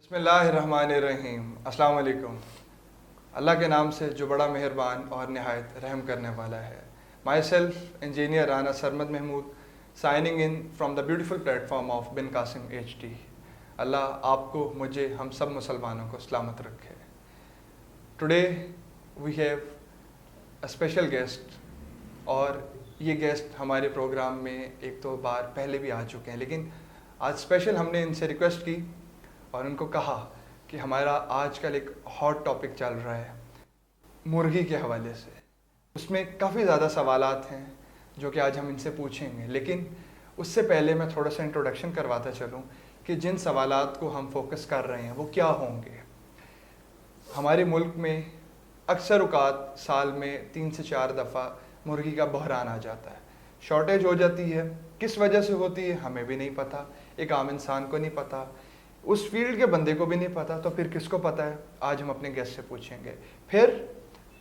बिस्मिल्लाहिर्रहमानिर्रहीम। अस्सलाम वालेकुम। अल्लाह के नाम से जो बड़ा मेहरबान और नहायत रहम करने वाला है। Myself engineer Rana Sarmad Mahmood signing in from the beautiful platform of Bin Qasim HD। Allah आपको, मुझे, हम सब मुसलमानों को सलामत रखे। Today we have a special guest, और ये गेस्ट हमारे प्रोग्राम में एक दो बार पहले भी आ चुके हैं, लेकिन आज स्पेशल हमने इनसे रिक्वेस्ट की और उनको कहा कि हमारा आजकल एक हॉट टॉपिक चल रहा है मुर्गी के हवाले से। उसमें काफ़ी ज़्यादा सवालात हैं जो कि आज हम इनसे पूछेंगे, लेकिन उससे पहले मैं थोड़ा सा इंट्रोडक्शन करवाता चलूँ कि जिन सवालात को हम फोकस कर रहे हैं वो क्या होंगे। हमारे मुल्क में अक्सर औक़ात साल में 3 से 4 दफ़ा मुर्गी का बहरान आ जाता है, शॉर्टेज हो जाती है। किस वजह से होती है हमें भी नहीं पता, एक आम इंसान को नहीं पता, उस फील्ड के बंदे को भी नहीं पता, तो फिर किसको पता है? आज हम अपने गेस्ट से पूछेंगे। फिर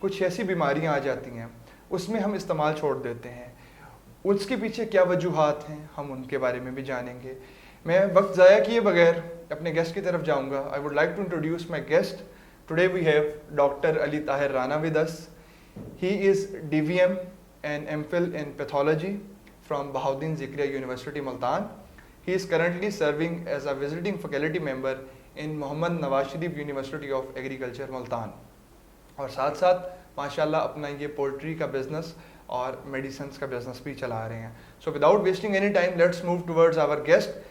कुछ ऐसी बीमारियां आ जाती हैं, उसमें हम इस्तेमाल छोड़ देते हैं, उसके पीछे क्या वजूहात हैं हम उनके बारे में भी जानेंगे। मैं वक्त ज़ाया किए बगैर अपने गेस्ट की तरफ जाऊंगा। I would like to introduce my guest. Today we have doctor Ali Tahir Rana with us. He is DVM and MPhil in pathology from Bahauddin Zikriya University, Multan. He is currently serving as a visiting faculty member in Mohammad Nawaz Sharif University of Agriculture, Multan. और साथ साथ माशाल्लाह अपना ये poultry का business और medicine का business भी चला रहे हैं। So without wasting any time let's move towards our guest.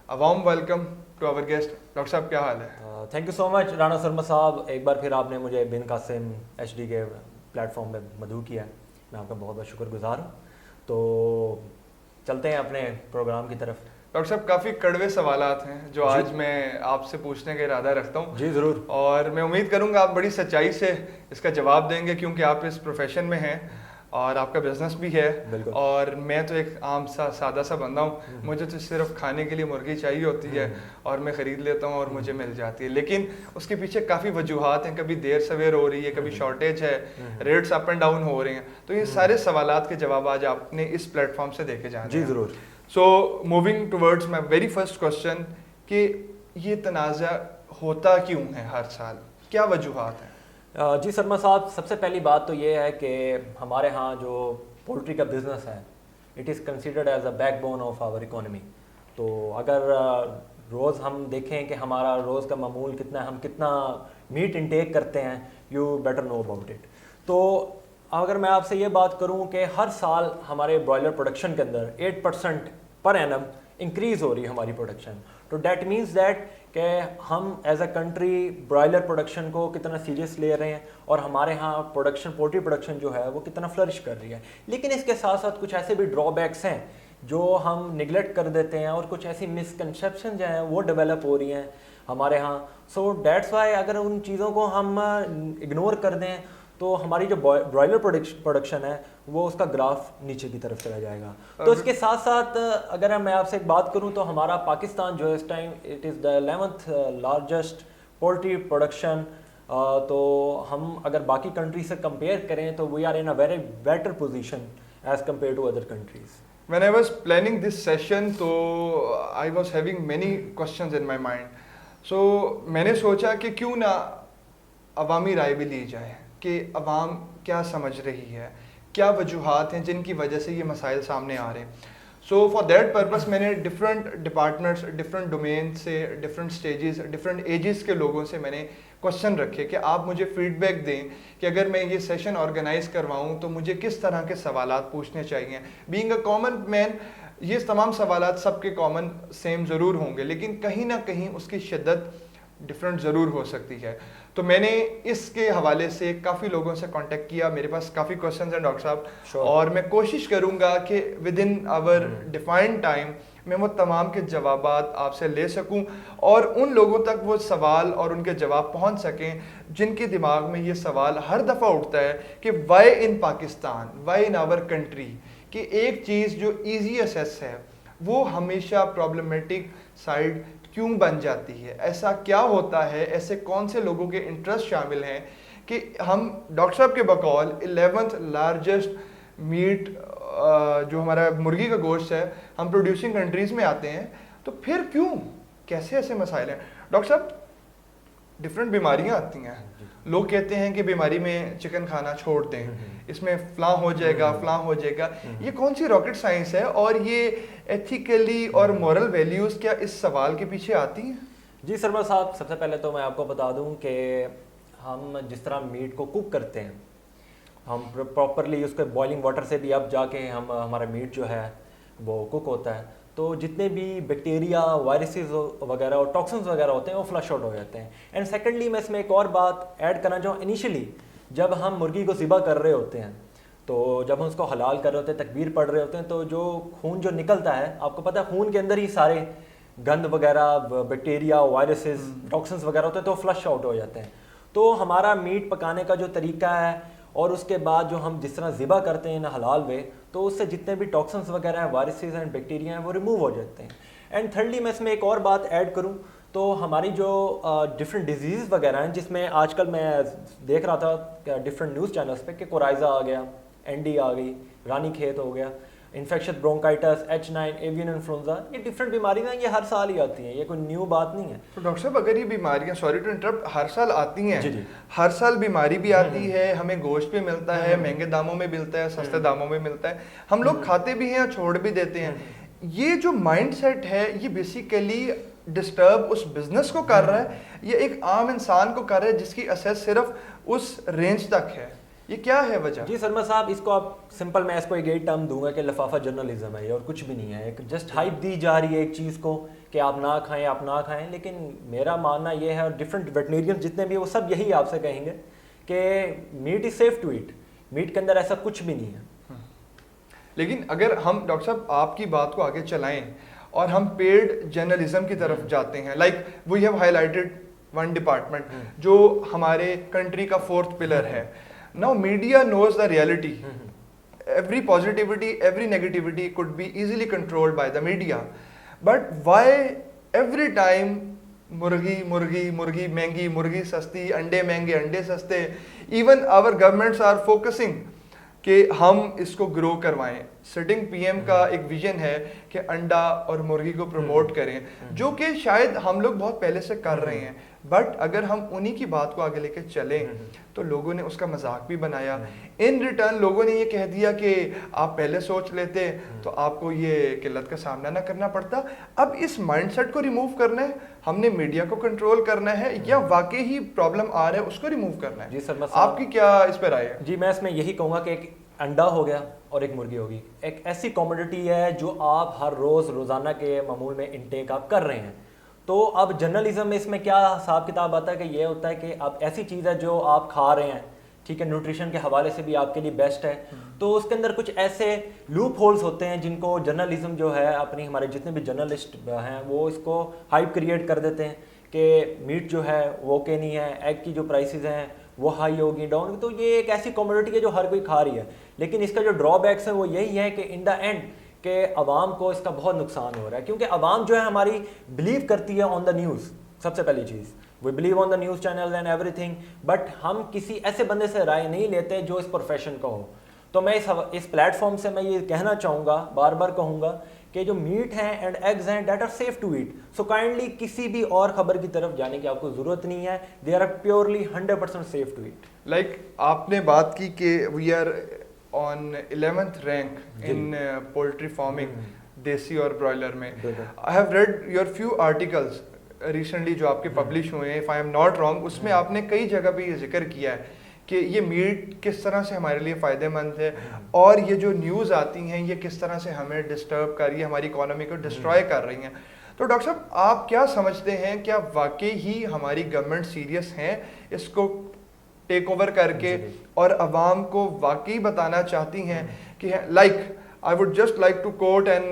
A warm welcome to our guest. Doctor साहब क्या हाल है? Thank you so much Rana Sarmad साहब, एक बार फिर आपने मुझे बिन कासिम HD के प्लेटफॉर्म पे मदऊ किया, मैं आपका बहुत बहुत शुक्रगुजार हूँ। तो चलते हैं अपने प्रोग्राम की तरफ। डॉक्टर साहब काफ़ी कड़वे सवालात हैं जो आज मैं आपसे पूछने का इरादा रखता हूँ। जी ज़रूर। और मैं उम्मीद करूँगा आप बड़ी सच्चाई से इसका जवाब देंगे, क्योंकि आप इस प्रोफेशन में हैं और आपका बिजनेस भी है। और मैं तो एक आम सा सादा सा बंदा हूँ, मुझे तो सिर्फ खाने के लिए मुर्गी चाहिए होती है और मैं ख़रीद लेता हूँ और मुझे मिल जाती है, लेकिन उसके पीछे काफ़ी वजूहात हैं। कभी देर सवेर हो रही है, कभी शॉर्टेज है, रेट्स अप एंड डाउन हो रहे हैं। तो ये सारे सवालात के जवाब आज आपने इस प्लेटफॉर्म से देखे जाने जी ज़रूर। So moving towards my very first question कि ये तनाज़ा होता क्यों है हर साल, क्या वजूहात हैं? जी शर्मा साहब, सबसे पहली बात तो ये है कि हमारे यहाँ जो पोल्ट्री का बिज़नेस है, it is considered as a backbone of our economy. तो अगर रोज़ हम देखें कि हमारा रोज़ का मामूल कितना है, हम कितना मीट इंटेक करते हैं, you better know about it. तो अगर मैं आपसे ये बात करूं कि हर साल हमारे ब्रॉयलर प्रोडक्शन के अंदर 8% पर एनम इंक्रीज़ हो रही है हमारी प्रोडक्शन। तो डैट मीन्स दैट कि हम as a country broiler production को कितना सीरियस ले रहे हैं और हमारे यहाँ प्रोडक्शन, पोल्ट्री प्रोडक्शन जो है वो कितना फ्लरिश कर रही है। लेकिन इसके साथ साथ कुछ ऐसे भी ड्रॉबैक्स हैं जो हम निगलेक्ट कर देते हैं और कुछ ऐसी मिसकंसेप्शन जो हैं वो डेवलप हो रही हैं हमारे यहाँ। सो डैट्स वाई अगर उन चीज़ों को हम इग्नोर कर दें तो हमारी जो ब्रॉयलर प्रोडक्शन है वो उसका ग्राफ नीचे की तरफ चला जाएगा। तो इसके साथ साथ अगर मैं आपसे एक बात करूं तो हमारा पाकिस्तान जो है इस time it is the 11th largest poultry production. तो हम अगर बाकी कंट्री से कंपेयर करें तो we are in a very better position as compare to other countries. When I was planning this session, तो I was having many questions in my mind. So मैंने सोचा कि क्यों ना अवामी राय भी ली जाए कि अवाम क्या समझ रही है, क्या वजूहात हैं जिनकी वजह से ये मसाइल सामने आ रहे हैं। सो फॉर दैट पर्पस मैंने डिफरेंट डिपार्टमेंट्स, डिफरेंट डोमेन से, डिफरेंट स्टेजेस, डिफरेंट एजेस के लोगों से मैंने क्वेश्चन रखे कि आप मुझे फीडबैक दें कि अगर मैं ये सेशन ऑर्गेनाइज करवाऊँ तो मुझे किस तरह के सवालात पूछने चाहिए। बीइंग अ कॉमन मैन, ये तमाम सवालात सबके कॉमन सेम ज़रूर होंगे, लेकिन कहीं ना कहीं उसकी शिद्दत डिफरेंट ज़रूर हो सकती है। तो मैंने इसके हवाले से काफ़ी लोगों से कांटेक्ट किया। मेरे पास काफ़ी क्वेश्चंस हैं डॉक्टर साहब, और मैं कोशिश करूंगा कि within our defined time मैं वो तमाम के जवाबात आपसे ले सकूं और उन लोगों तक वो सवाल और उनके जवाब पहुंच सकें जिनके दिमाग में ये सवाल हर दफ़ा उठता है कि why in Pakistan, why in our country, कि एक चीज़ जो ईजी असेस है वो हमेशा प्रॉब्लमेटिक साइड क्यों बन जाती है। ऐसा क्या होता है, ऐसे कौन से लोगों के इंटरेस्ट शामिल हैं कि हम डॉक्टर साहब के बकौल 11th लार्जेस्ट मीट जो हमारा मुर्गी का गोश्त है हम प्रोड्यूसिंग कंट्रीज़ में आते हैं, तो फिर क्यों, कैसे ऐसे मसाइल हैं? डॉक्टर साहब डिफरेंट बीमारियां आती हैं। लोग कहते हैं कि बीमारी में चिकन खाना छोड़ दें, इसमें फलां हो जाएगा, फलां हो जाएगा। ये कौन सी रॉकेट साइंस है, और ये एथिकली और मॉरल वैल्यूज़ क्या इस सवाल के पीछे आती हैं? जी सरवर साहब, सबसे पहले तो मैं आपको बता दूं कि हम जिस तरह मीट को कुक करते हैं, हम प्रॉपरली उसके बॉइलिंग वाटर से भी अब जाके हम हमारा मीट जो है वो कुक होता है, तो जितने भी बैक्टीरिया, वायरसेस वगैरह और टॉक्सिन्स वगैरह होते हैं वो फ्लश आउट हो जाते हैं। एंड सेकेंडली मैं इसमें एक और बात ऐड करना चाहूँ, इनिशियली जब हम मुर्गी को ज़िबा कर रहे होते हैं, तो जब हम उसको हलाल कर रहे होते हैं, तकबीर पढ़ रहे होते हैं, तो जो खून जो निकलता है, आपको पता है खून के अंदर ही सारे गंद वगैरह, बैक्टीरिया, वायरसेस, टॉक्सिन्स वगैरह होते हैं, तो फ्लश आउट हो जाते हैं। तो हमारा मीट पकाने का जो तरीका है और उसके बाद जो हम जिस तरह ज़िबा करते हैं ना हलाल वे, तो उससे जितने भी टॉक्सिन्स वगैरह हैं, वायरसेस एंड बैक्टीरिया हैं, वो रिमूव हो जाते हैं। एंड थर्डली मैं इसमें एक और बात ऐड करूं, तो हमारी जो डिफरेंट डिजीज़ वगैरह हैं, जिसमें आजकल मैं देख रहा था डिफरेंट न्यूज़ चैनल्स पे कि कोराइजा आ गया, एनडी आ गई, रानीखेत हो गया, infection bronchitis, H9, avian influenza, ये डिफरेंट बीमारियां ये हर साल ही आती हैं, ये कोई न्यू बात नहीं है। तो डॉक्टर साहब, अगर ये बीमारियां, सॉरी टू इंटरप्ट, हर साल आती हैं, जी जी, हर साल बीमारी भी आती है, हमें गोश्त भी मिलता है, महंगे दामों में मिलता है, सस्ते दामों में मिलता है, हम लोग खाते भी हैं और छोड़ भी देते हैं। ये जो माइंडसेट है, ये बेसिकली डिस्टर्ब उस बिजनेस को कर रहा है, ये एक आम इंसान को कर रहा है जिसकी असेस सिर्फ उस रेंज तक है। ये क्या है वजह? जी सरमद साहब, इसको आप सिंपल, मैं इसको एक यही टर्म दूंगा कि लफाफा जर्नलिज्म है ये, और कुछ भी नहीं है। एक जस्ट हाइप दी जा रही है एक चीज़ को कि आप ना खाएं, आप ना खाएं, लेकिन मेरा मानना ये है, और डिफरेंट वेटनेरियन जितने भी वो सब यही आपसे कहेंगे कि meat is safe to eat, meat के अंदर ऐसा कुछ भी नहीं है। लेकिन अगर हम डॉक्टर साहब आपकी बात को आगे चलाएं और हम पेड जर्नलिज्म की तरफ जाते हैं, like we have highlighted one department जो हमारे कंट्री का 4th पिलर है। Now media knows the reality, every positivity, every negativity could be easily controlled by the media, but why every time मुर्गी मुर्गी मुर्गी महंगी, मुर्गी सस्ती, अंडे महंगे, अंडे सस्ते, even our governments are focusing कि हम इसको ग्रो करवाएं। सिटिंग पीएम का एक विजन है कि अंडा और मुर्गी को प्रमोट करें, जो कि शायद हम लोग बहुत पहले से कर रहे हैं, बट अगर हम उन्हीं की बात को आगे लेके चलें तो लोगों ने उसका मजाक भी बनाया। इन रिटर्न लोगों ने ये कह दिया कि आप पहले सोच लेते तो आपको ये किल्लत का सामना ना करना पड़ता। अब इस माइंडसेट को रिमूव करना है, हमने मीडिया को कंट्रोल करना है, या वाकई ही प्रॉब्लम आ रहा है उसको रिमूव करना है? जी सर, आपकी क्या इस पर राय है? जी, मैं इसमें यही कहूँगा कि एक अंडा हो गया और एक मुर्गी होगी, एक ऐसी कमोडिटी है जो आप हर रोज़ रोज़ाना के मामूल में इनटेक आप कर रहे हैं। तो अब जर्नलिज्म में इसमें क्या हिसाब किताब आता है कि ये होता है कि अब ऐसी चीज़ है जो आप खा रहे हैं, ठीक है, न्यूट्रिशन के हवाले से भी आपके लिए बेस्ट है, तो उसके अंदर कुछ ऐसे लूप होल्स होते हैं जिनको जर्नलिज्म जो है, अपनी हमारे जितने भी जर्नलिस्ट हैं वो इसको हाइप क्रिएट कर देते हैं कि मीट जो है वो के नहीं है, एग की जो प्राइसेस हैं वो हाई होगी, डाउन होगी। तो ये एक ऐसी कमोडिटी है जो हर कोई खा रही है, लेकिन इसका जो ड्रॉबैक्स है वो यही है कि इन द एंड कि अवाम को इसका बहुत नुकसान हो रहा है, क्योंकि अवाम जो है हमारी बिलीव करती है ऑन द न्यूज़। सबसे पहली चीज़, we believe on the news channel and everything, but हम किसी ऐसे बंदे से राय नहीं लेते जो इस प्रोफेशन का हो। तो मैं इस प्लेटफॉर्म से मैं ये कहना चाहूँगा, बार बार कहूँगा कि जो मीट हैं एंड एग्स हैं that are safe to eat, so kindly किसी भी और खबर की तरफ जाने की आपको ज़रूरत नहीं है, they are purely 100% safe to eat. Like आपने बात की कि we are on 11th rank in poultry farming, desi और ब्रॉयलर में। I have read your few articles recently जो आपके पब्लिश हुए हैं, if I am not wrong, उसमें आपने कई जगह पे ये जिक्र किया है कि ये मीट किस तरह से हमारे लिए फ़ायदेमंद है, और ये जो न्यूज़ आती हैं ये किस तरह से हमें डिस्टर्ब कर रही है, हमारी इकोनॉमी को डिस्ट्रॉय कर रही हैं। तो डॉक्टर साहब, आप क्या समझते हैं, क्या वाकई ही हमारी गवर्नमेंट सीरियस हैं इसको टेक ओवर करके, और अवाम को वाकई बताना चाहती हैं कि like I would just like to quote an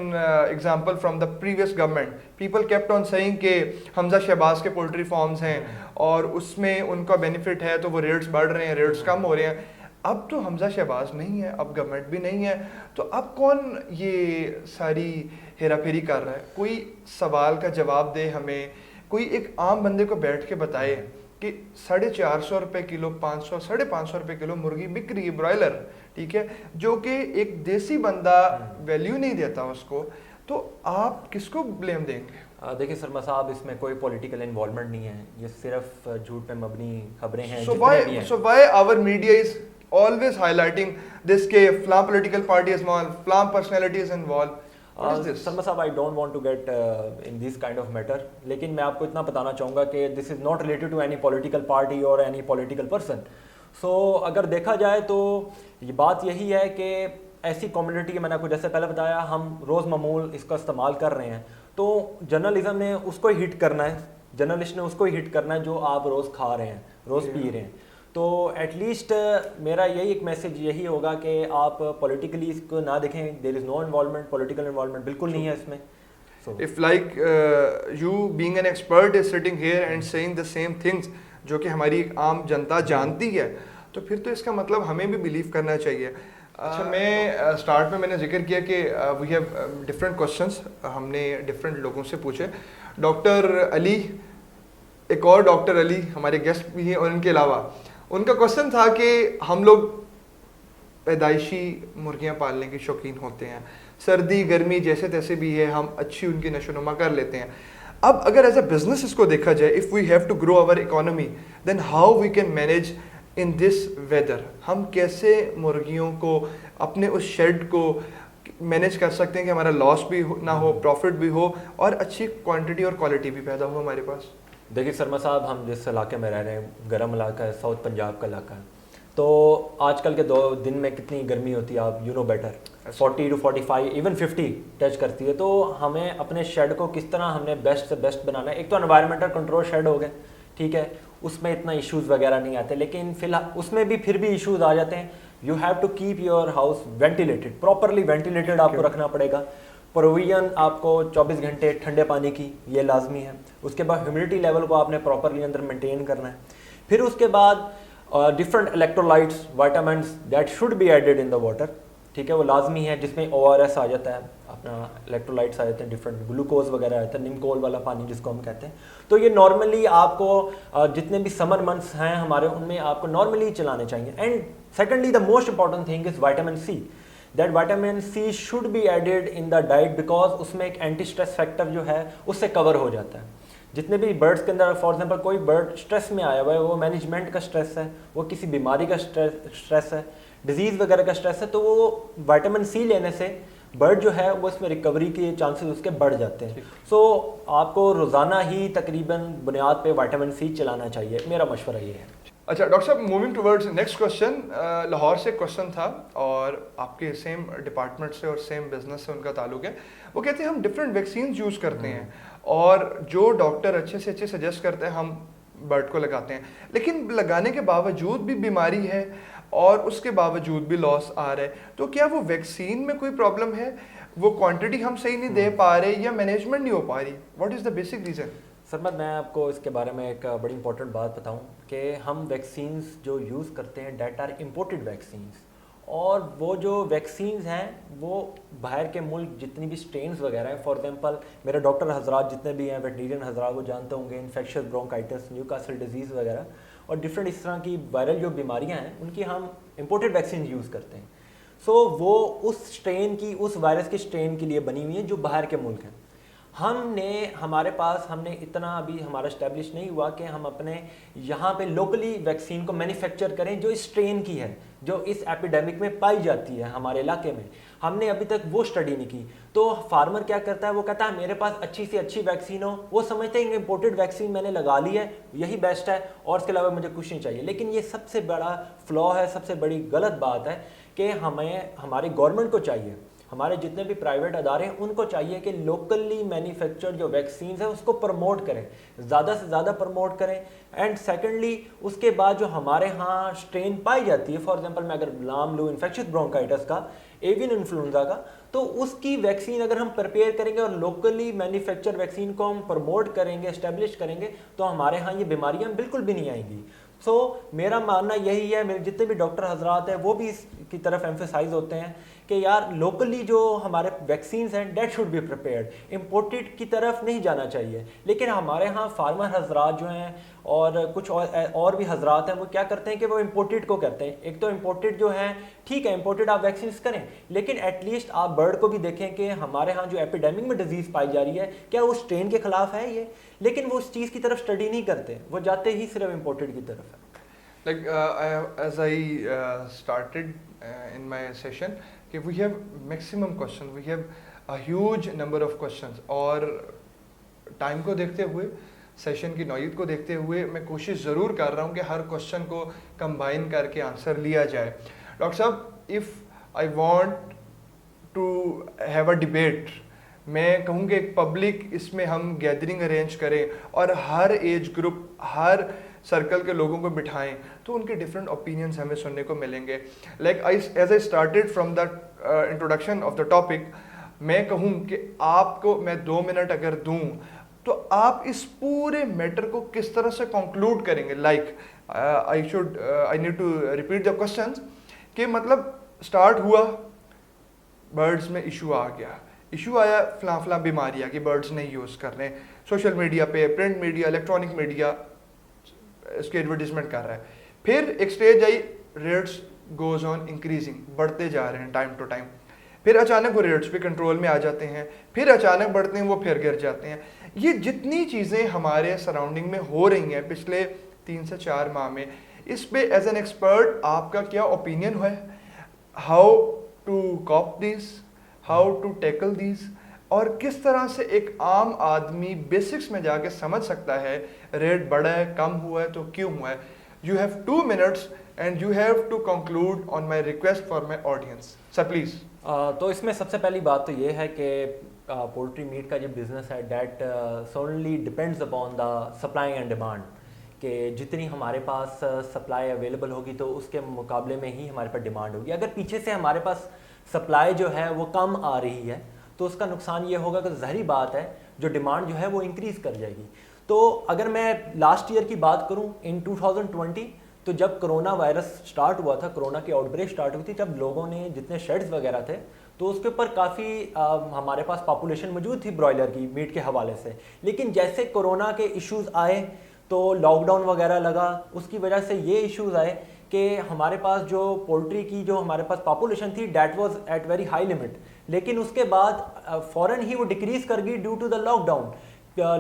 example from the previous government. People kept on saying कि हमजा शहबाज के पोल्ट्री फार्म्स हैं और उसमें उनका बेनिफिट है तो वो रेट्स बढ़ रहे हैं, रेट्स कम हो रहे हैं। अब तो हमजा शहबाज नहीं है, अब गवर्नमेंट भी नहीं है, तो अब कौन ये सारी हेरा फेरी कर रहा है? कोई सवाल का जवाब दे हमें, कोई एक आम बंदे को बैठ के बताए कि 450 रुपये किलो, 500, 550 रुपये किलो मुर्गी बिक रही है, ब्रॉयलर, ठीक है, जो कि एक देसी बंदा वैल्यू नहीं देता उसको, तो आप किसको ब्लेम देंगे? देखिए शर्मा साहब, इसमें कोई पॉलिटिकल इन्वॉल्वमेंट नहीं है, ये सिर्फ झूठ पे मबनी खबरें हैं So जितने भी हैं। why our media is always highlighting this के flam political party is involved, flam personality is involved? What is this? Sharma साहब, I don't want to get in this kind of matter, लेकिन मैं आपको इतना बताना चाहूँगा कि this is not related to any political party और एनी पॉलिटिकल पर्सन। सो अगर देखा जाए तो ये बात यही है कि ऐसी कम्युनिटी, मैंने आपको जैसे पहले बताया, हम रोज़ मामूल इसका इस्तेमाल कर रहे हैं, तो जर्नलिज्म ने उसको ही हिट करना है, जर्नलिस्ट ने उसको ही हिट करना है जो आप रोज़ खा रहे हैं, रोज़ पी रहे हैं। तो एटलीस्ट मेरा यही एक मैसेज यही होगा कि आप पॉलिटिकली इसको ना देखें, there is no involvement, political involvement बिल्कुल नहीं है इसमें। So, If like you being an expert is sitting here and saying the same things जो कि हमारी आम जनता जानती है, तो फिर तो इसका मतलब हमें भी बिलीव करना चाहिए। अच्छा, मैं स्टार्ट में मैंने जिक्र किया कि वी हैव डिफरेंट क्वेश्चंस, हमने डिफरेंट लोगों से पूछे। डॉक्टर अली, एक और डॉक्टर अली हमारे गेस्ट भी हैं, और इनके अलावा उनका क्वेश्चन था कि हम लोग पैदाइशी मुर्गियां पालने के शौकीन होते हैं, सर्दी गर्मी जैसे तैसे भी है, हम अच्छी उनकी नशोनुमा कर लेते हैं। अब अगर एज अ बिजनेस इसको देखा जाए, if we have to grow our economy, then how we can manage in this weather, हम कैसे मुर्गियों को, अपने उस शेड को मैनेज कर सकते हैं कि हमारा लॉस भी ना हो, प्रॉफिट भी हो, और अच्छी क्वांटिटी और क्वालिटी भी पैदा हो हमारे पास। देखिए शर्मा साहब, हम जिस इलाके में रह रहे हैं, गर्म इलाका है, साउथ पंजाब का इलाका है, तो आजकल के 2 दिन में कितनी गर्मी होती है, आप you know better, 40 to 45 even 50 touch करती है। तो हमें अपने शेड को किस तरह हमने बेस्ट से बेस्ट बनाना है। एक तो एनवायरमेंटल कंट्रोल शेड हो गए, ठीक है, उसमें इतना इश्यूज़ वगैरह नहीं आते, लेकिन फिलहाल उसमें भी फिर भी इश्यूज़ आ जाते हैं। You have to keep your house ventilated, properly ventilated आपको रखना पड़ेगा। प्रोविजन आपको 24 घंटे ठंडे पानी की, ये लाजमी है। उसके बाद ह्यूमिडिटी लेवल को आपने प्रॉपरली अंदर मेंटेन करना है। फिर उसके बाद different electrolytes, vitamins that should be added in the water, ठीक है, वो लाजमी है, जिसमें ORS आ जाता है, अपना इलेक्ट्रोलाइट्स आ जाते हैं, डिफरेंट ग्लूकोज वगैरह आ जाता है, निमकोल वाला पानी जिसको हम कहते हैं। तो ये नॉर्मली आपको जितने भी समर मंथ्स हैं हमारे, उनमें आपको नॉर्मली चलाने चाहिए। And secondly the most important thing is vitamin C, that vitamin C should be added in the diet, because उसमें एक एंटी स्ट्रेस फैक्टर जो है उससे कवर हो जाता है। जितने भी बर्ड्स के अंदर, फॉर एग्जांपल कोई बर्ड स्ट्रेस में आया हुआ है, वो मैनेजमेंट का स्ट्रेस है, वो किसी बीमारी का स्ट्रेस है, डिजीज़ वगैरह का स्ट्रेस है, तो वो विटामिन सी लेने से बर्ड जो है वो इसमें रिकवरी के चांसेस उसके बढ़ जाते हैं। सो आपको रोज़ाना ही तकरीबन बुनियाद पे विटामिन सी चलाना चाहिए, मेरा मशवरा ये है। अच्छा डॉक्टर साहब, moving towards next question, Lahore से क्वेश्चन था और आपके सेम डिपार्टमेंट से और सेम बिजनेस से उनका ताल्लुक है। वो कहते हैं हम डिफरेंट वैक्सीन यूज़ करते हैं और जो डॉक्टर अच्छे से अच्छे सजेस्ट करते हैं हम बर्ड को लगाते हैं, लेकिन लगाने के बावजूद भी बीमारी है और उसके बावजूद भी लॉस आ रहा है, तो क्या वो वैक्सीन में कोई प्रॉब्लम है, वो क्वांटिटी हम सही नहीं दे पा रहे या मैनेजमेंट नहीं हो पा रही? What is the basic reason? Sarmad, मैं आपको इसके बारे में एक बड़ी इंपॉर्टेंट बात बताऊं कि हम वैक्सीन्स जो यूज़ करते हैं डेट आर इम्पोर्टेड वैक्सीन्स, और वो जो वैक्सीन्स हैं वो बाहर के मुल्क जितनी भी स्ट्रेन्स वगैरह हैं, फॉर एग्जांपल मेरे डॉक्टर हजरात जितने भी हैं, वेटरीनियन हजरात, वो जानते होंगे इन्फेक्शियस ब्रोंकाइटिस, न्यूकासल डिजीज़ वगैरह और डिफरेंट इस तरह की वायरल जो बीमारियां हैं, उनकी हम इम्पोर्टेड वैक्सीन यूज़ करते हैं। सो वो उस स्ट्रेन की, उस वायरस की स्ट्रेन के लिए बनी हुई है जो बाहर के मुल्क हैं। हमने इतना अभी हमारा इस्टेब्लिश नहीं हुआ कि हम अपने यहाँ पे लोकली वैक्सीन को मैन्युफैक्चर करें जो इस स्ट्रेन की है, जो इस एपिडेमिक में पाई जाती है हमारे इलाके में। हमने अभी तक वो स्टडी नहीं की। तो फार्मर क्या करता है, वो कहता है मेरे पास अच्छी से अच्छी वैक्सीन हो, वो समझते हैं इम्पोर्टेड वैक्सीन मैंने लगा ली है, यही बेस्ट है और इसके अलावा मुझे कुछ नहीं चाहिए। लेकिन ये सबसे बड़ा फ्लॉ है, सबसे बड़ी गलत बात है कि हमें, हमारी गवर्नमेंट को चाहिए, हमारे जितने भी प्राइवेट अदारे हैं उनको चाहिए कि लोकली मैन्युफैक्चर्ड जो वैक्सीन है उसको प्रमोट करें, ज़्यादा से ज़्यादा प्रमोट करें। एंड सेकेंडली उसके बाद जो हमारे यहाँ स्ट्रेन पाई जाती है, फॉर एग्जांपल मैं अगर नाम लूँ इन्फेक्शियस ब्रोंकाइटिस का, एवियन इन्फ्लुएंजा का, तो उसकी वैक्सीन अगर हम प्रिपेयर करेंगे और लोकली मैन्युफैक्चर्ड वैक्सीन को हम प्रमोट करेंगे, एस्टेब्लिश करेंगे, तो हमारे यहाँ ये बीमारियाँ बिल्कुल भी नहीं आएंगी। सो मेरा मानना यही है, मेरे जितने भी डॉक्टर हजरात हैं वो भी इसकी तरफ एम्फेसाइज होते हैं कि यार लोकली जो हमारे वैक्सीन्स हैं that should be prepared, imported की तरफ नहीं जाना चाहिए। लेकिन हमारे यहाँ फार्मर हजरात जो हैं और कुछ और भी हजरात हैं वो क्या करते हैं कि वो इम्पोर्टेड को करते हैं। एक तो इम्पोर्टेड जो है ठीक है, इम्पोर्टेड आप वैक्सीन करें, लेकिन एटलीस्ट आप बर्ड को भी देखें कि हमारे यहाँ जो एपिडेमिक में डिजीज़ पाई जा रही है क्या वो स्ट्रेन के खिलाफ है ये, लेकिन वो उस चीज़ की तरफ स्टडी नहीं करते, वो जाते ही सिर्फ इम्पोर्टेड की तरफ है। Like as I started in my session, कि we have maximum questions, we have a huge number of questions, और टाइम को देखते हुए, सेशन की नौयत को देखते हुए मैं कोशिश ज़रूर कर रहा हूँ कि हर क्वेश्चन को कंबाइन करके आंसर लिया जाए। डॉक्टर साहब, if I want to have a debate, मैं कहूँगी एक पब्लिक इसमें हम गैदरिंग अरेंज करें और हर एज ग्रुप, हर सर्कल के लोगों को बिठाएं, तो उनके डिफरेंट ओपिनियंस हमें सुनने को मिलेंगे। Like as I started from the introduction of the topic, मैं कहूँ कि आपको मैं 2 मिनट अगर दूँ तो आप इस पूरे मैटर को किस तरह से कंक्लूड करेंगे। Like I need to repeat the questions कि मतलब स्टार्ट हुआ, बर्ड्स में इशू आ गया, इशू आया फला बीमारी आ कि बर्ड्स नहीं यूज़ कर रहे, सोशल मीडिया पे, प्रिंट मीडिया, इलेक्ट्रॉनिक मीडिया इसकी एडवर्टीजमेंट कर रहा है। फिर एक stage I, rates goes on increasing, बढ़ते जा रहे हैं टाइम टू टाइम, फिर अचानक वो रेट्स भी कंट्रोल में आ जाते हैं, फिर अचानक बढ़ते हैं, वो फिर गिर जाते हैं। ये जितनी चीज़ें हमारे सराउंडिंग में हो रही हैं पिछले 3 से 4 माह में, इस पे एज एन एक्सपर्ट आपका क्या ओपिनियन है? How to cope this, how to tackle this, और किस तरह से एक आम आदमी बेसिक्स में जाके समझ सकता है रेट बढ़ा है, कम हुआ है तो क्यों हुआ है? You have 2 minutes and you have to conclude on my request for my audience, sir please. तो इसमें सबसे पहली बात तो ये है कि पोल्ट्री मीट का जो बिज़नेस है that solely depends upon the supply and demand, कि जितनी हमारे पास सप्लाई अवेलेबल होगी तो उसके मुकाबले में ही हमारे पास डिमांड होगी। अगर पीछे से हमारे पास सप्लाई जो है वो कम आ रही है तो उसका नुकसान ये होगा कि ज़ाहिर बात है जो डिमांड जो है वो इंक्रीज़ कर जाएगी। तो अगर मैं लास्ट ईयर की बात करूं, इन 2020, तो जब कोरोना वायरस स्टार्ट हुआ था, कोरोना की आउटब्रेक स्टार्ट हुई थी, जब लोगों ने जितने शेड्स वगैरह थे तो उसके ऊपर काफ़ी हमारे पास पॉपुलेशन मौजूद थी ब्रॉयलर की मीट के हवाले से। लेकिन जैसे कोरोना के इश्यूज़ आए तो लॉकडाउन वगैरह लगा, उसकी वजह से ये इश्यूज़ आए कि हमारे पास जो पोल्ट्री की जो हमारे पास पॉपुलेशन थी that was at very high limit, लेकिन उसके बाद फ़ौरन ही वो डिक्रीज़ कर गई ड्यू टू द लॉकडाउन।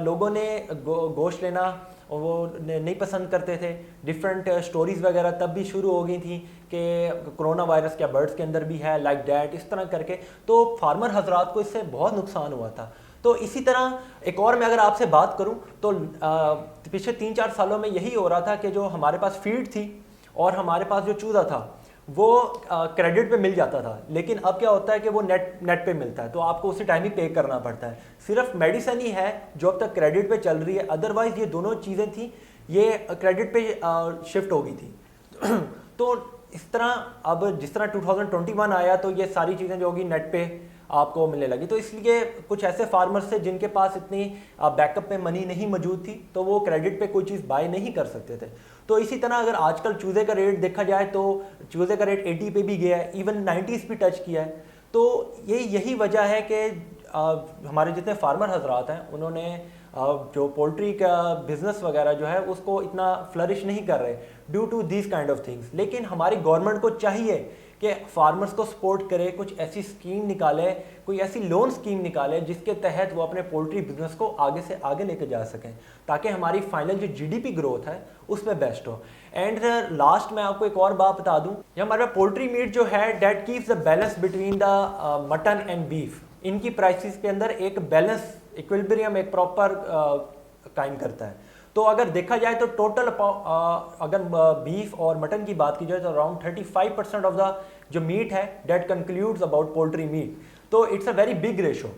लोगों ने गोश्त लेना वो नहीं पसंद करते थे, डिफरेंट स्टोरीज़ वगैरह तब भी शुरू हो गई थी कि कोरोना वायरस क्या बर्ड्स के अंदर भी है, लाइक डैट, इस तरह करके। तो फार्मर हजरात को इससे बहुत नुकसान हुआ था। तो इसी तरह एक और मैं अगर आपसे बात करूं तो पिछले 3-4 सालों में यही हो रहा था कि जो हमारे पास फीड थी और हमारे पास जो चूज़ा था वो क्रेडिट पे मिल जाता था, लेकिन अब क्या होता है कि वो नेट पे मिलता है, तो आपको उसी टाइम ही पे करना पड़ता है। सिर्फ मेडिसिन ही है जो अब तक क्रेडिट पे चल रही है, अदरवाइज ये दोनों चीज़ें थी ये क्रेडिट पे शिफ्ट हो गई थी। तो इस तरह अब जिस तरह 2021 आया तो ये सारी चीज़ें जो होगी नेट पे आपको मिलने लगी। तो इसलिए कुछ ऐसे फार्मर्स थे जिनके पास इतनी बैकअप में मनी नहीं मौजूद थी तो वो क्रेडिट पे कोई चीज़ बाय नहीं कर सकते थे। तो इसी तरह अगर आजकल चूज़े का रेट देखा जाए तो चूज़े का रेट 80 पे भी गया है, इवन 90s भी टच किया है। तो यही वजह है कि हमारे जितने फार्मर हजरात हैं उन्होंने जो पोल्ट्री का बिज़नेस वगैरह जो है उसको इतना फ्लरिश नहीं कर रहे due to these kind of things. लेकिन हमारी गवर्नमेंट को चाहिए कि फार्मर्स को सपोर्ट करे, कुछ ऐसी स्कीम निकाले, कोई ऐसी लोन स्कीम निकाले जिसके तहत वो अपने पोल्ट्री बिजनेस को आगे से आगे लेके जा सकें, ताकि हमारी फाइनल जो जीडीपी ग्रोथ है उसमें बेस्ट हो। एंड लास्ट में आपको एक और बात बता दूं, ये हमारे पोल्ट्री मीट जो है that keeps the balance between the mutton and beef. इनकी प्राइसेस के अंदर एक बैलेंस, इक्विलिब्रियम, एक प्रॉपर कायम करता है। तो अगर देखा जाए तो टोटल अगर बीफ और मटन की बात की जाए तो अराउंड 35% ऑफ द जो मीट है that concludes about poultry meat. तो it's a very big ratio.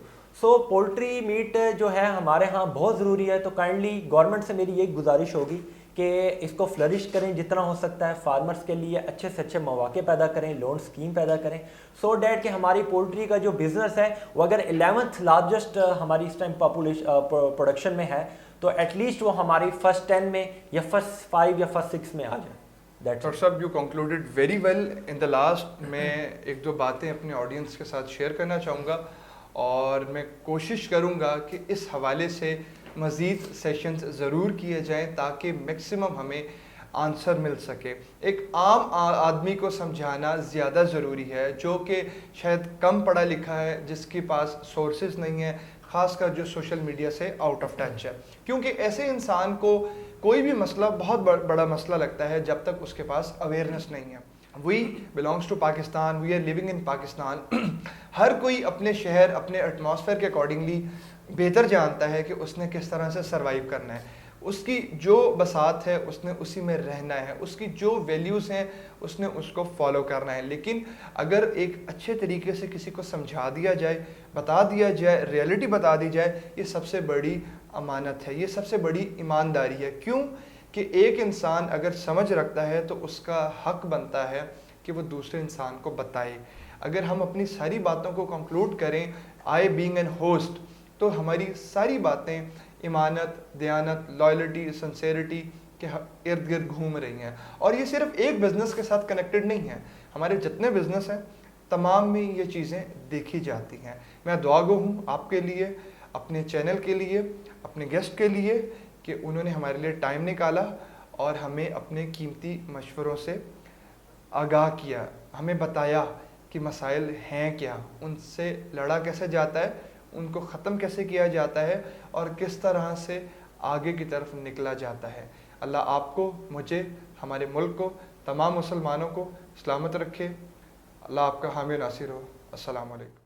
So poultry meat जो है हमारे यहाँ बहुत ज़रूरी है। तो काइंडली गवर्नमेंट से मेरी एक गुजारिश होगी कि इसको फ्लरिश करें जितना हो सकता है, फार्मर्स के लिए अच्छे से अच्छे मौके पैदा करें, लोन स्कीम पैदा करें, सो डैट कि हमारी पोल्ट्री का जो बिज़नेस है वो अगर 11th लार्जेस्ट हमारी इस टाइम पॉपुलेशन प्रोडक्शन में है तो एटलीस्ट वो हमारी फर्स्ट 10 में या फर्स्ट 5 या फर्स्ट 6 में आ जाए। That's doctor it. साहब, you concluded very well in the last. मैं एक दो बातें अपने ऑडियंस के साथ शेयर करना चाहूँगा और मैं कोशिश करूँगा कि इस हवाले से मज़ीद सेशंस ज़रूर किए जाएं ताकि मैक्सिमम हमें आंसर मिल सके। एक आम आदमी को समझाना ज़्यादा ज़रूरी है, जो कि शायद कम पढ़ा लिखा है, जिसके पास सोर्सेज नहीं है, ख़ासकर जो सोशल मीडिया से आउट ऑफ टच है, क्योंकि ऐसे इंसान को कोई भी मसला बहुत बड़ा मसला लगता है जब तक उसके पास अवेयरनेस नहीं है। We belongs to Pakistan, we are living in Pakistan. हर कोई अपने शहर, अपने एटमॉस्फेयर के अकॉर्डिंगली बेहतर जानता है कि उसने किस तरह से सर्वाइव करना है। उसकी जो बसात है उसने उसी में रहना है, उसकी जो वैल्यूज़ हैं उसने उसको फॉलो करना है। लेकिन अगर एक अच्छे तरीके से किसी को समझा दिया जाए, बता दिया जाए, रियलिटी बता दी जाए, ये सबसे बड़ी अमानत है, ये सबसे बड़ी ईमानदारी है। क्यों कि एक इंसान अगर समझ रखता है तो उसका हक बनता है कि वो दूसरे इंसान को बताए। अगर हम अपनी सारी बातों को कंक्लूड करें आई बीइंग एन होस्ट, तो हमारी सारी बातें ईमानत, दयानत, लॉयल्टी, सिंसेरिटी के इर्द गिर्द घूम रही हैं। और ये सिर्फ एक बिज़नेस के साथ कनेक्टेड नहीं है, हमारे जितने बिज़नेस हैं तमाम में ये चीज़ें देखी जाती हैं। मैं दुआगो हूँ आपके लिए, अपने चैनल के लिए, अपने गेस्ट के लिए कि उन्होंने हमारे लिए टाइम निकाला और हमें अपने कीमती मशवरों से आगाह किया, हमें बताया कि मसाइल हैं क्या, उनसे लड़ा कैसे जाता है, उनको ख़त्म कैसे किया जाता है और किस तरह से आगे की तरफ निकला जाता है। अल्लाह आपको, मुझे, हमारे मुल्क को, तमाम मुसलमानों को सलामत रखे। अल्लाह आपका हामी नासिर हो। अस्सलाम वालेकुम।